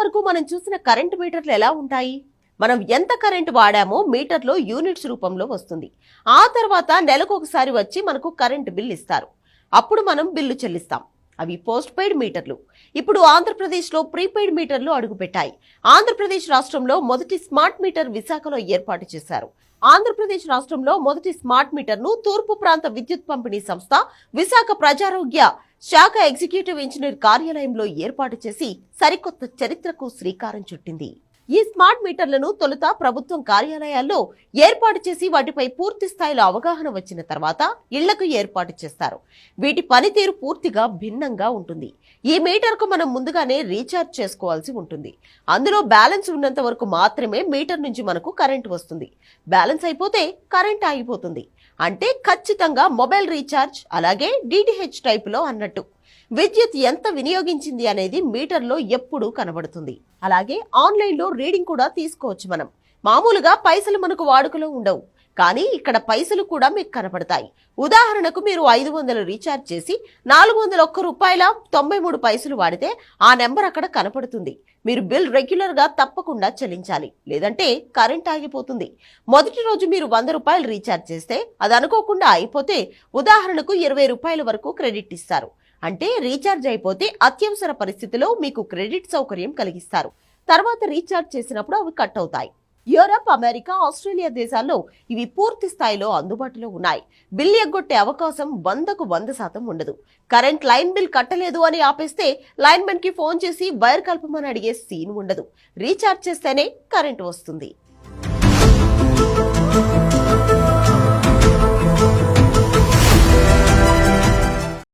వరకు మనం చూసిన కరెంటు మీటర్లు ఎలా ఉంటాయి? మనం ఎంత కరెంటు వాడామో మీటర్లో యూనిట్స్ రూపంలో వస్తుంది. ఆ తర్వాత నెలకు ఒకసారి వచ్చి మనకు కరెంటు బిల్ ఇస్తారు. అప్పుడు మనం బిల్లు చెల్లిస్తాం. అవి పోస్ట్ పెయిడ్ మీటర్లు. ఇప్పుడు ఆంధ్రప్రదేశ్లో ప్రీపెయిడ్ మీటర్లు అడుగుపెట్టాయి. ఆంధ్రప్రదేశ్ రాష్ట్రంలో మొదటి స్మార్ట్ మీటర్ విశాఖలో ఏర్పాటు చేశారు. ఆంధ్రప్రదేశ్ రాష్ట్రంలో మొదటి స్మార్ట్ మీటర్ను తూర్పు ప్రాంత విద్యుత్ పంపిణీ సంస్థ విశాఖ ప్రజారోగ్య శాఖ ఎగ్జిక్యూటివ్ ఇంజనీర్ కార్యాలయంలో ఏర్పాటు చేసి సరికొత్త చరిత్రకు శ్రీకారం చుట్టింది. ఈ స్మార్ట్ మీటర్లను తొలుత ప్రభుత్వం కార్యాలయాల్లో ఏర్పాటు చేసి వాటిపై పూర్తి స్థాయిలో అవగాహన వచ్చిన తర్వాత ఇళ్లకు ఏర్పాటు చేస్తారు. వీటి పనితీరు పూర్తిగా భిన్నంగా ఉంటుంది. ఈ మీటర్కు మనం ముందుగానే రీఛార్జ్ చేసుకోవాల్సి ఉంటుంది. అందులో బ్యాలెన్స్ ఉన్నంత వరకు మాత్రమే మీటర్ నుంచి మనకు కరెంటు వస్తుంది. బ్యాలెన్స్ అయిపోతే కరెంట్ ఆగిపోతుంది. అంటే ఖచ్చితంగా మొబైల్ రీఛార్జ్, అలాగే DTH టైపులో అన్నట్టు. విద్యుత్ ఎంత వినియోగించింది అనేది మీటర్లో ఎప్పుడూ కనబడుతుంది. అలాగే ఆన్లైన్లో రీడింగ్ కూడా తీసుకోవచ్చు. మనం మామూలుగా పైసలు మనకు వాడుకలో ఉండవు, కానీ ఇక్కడ పైసలు కూడా మీకు కనపడతాయి. ఉదాహరణకు మీరు 500 రీఛార్జ్ చేసి 401 రూపాయల 93 పైసలు వాడితే ఆ నెంబర్ అక్కడ కనపడుతుంది. మీరు బిల్ రెగ్యులర్ గా తప్పకుండా చెల్లించాలి, లేదంటే కరెంట్ ఆగిపోతుంది. మొదటి రోజు మీరు 100 రూపాయలు రీఛార్జ్ చేస్తే అది అనుకోకుండా అయిపోతే ఉదాహరణకు 20 రూపాయల వరకు క్రెడిట్ ఇస్తారు. అంటే రీఛార్జ్ అయిపోతే అత్యవసర పరిస్థితిలో మీకు క్రెడిట్ సౌకర్యం కలిగిస్తారు. తర్వాత రీఛార్జ్ చేసినప్పుడు అవి కట్ అవుతాయి. యూరప్, అమెరికా, ఆస్ట్రేలియా దేశాల్లో ఇవి పూర్తి స్థాయిలో అందుబాటులో ఉన్నాయి. బిల్ ఎగ్గొట్టే అవకాశం 100కు 100% ఉండదు. కరెంట్ లైన్ బిల్ కట్టలేదు అని ఆపేస్తే లైన్మెన్ కి ఫోన్ చేసి వైర్ కల్పమని అడిగే సీన్ ఉండదు. రీఛార్జ్ చేస్తేనే కరెంట్ వస్తుంది.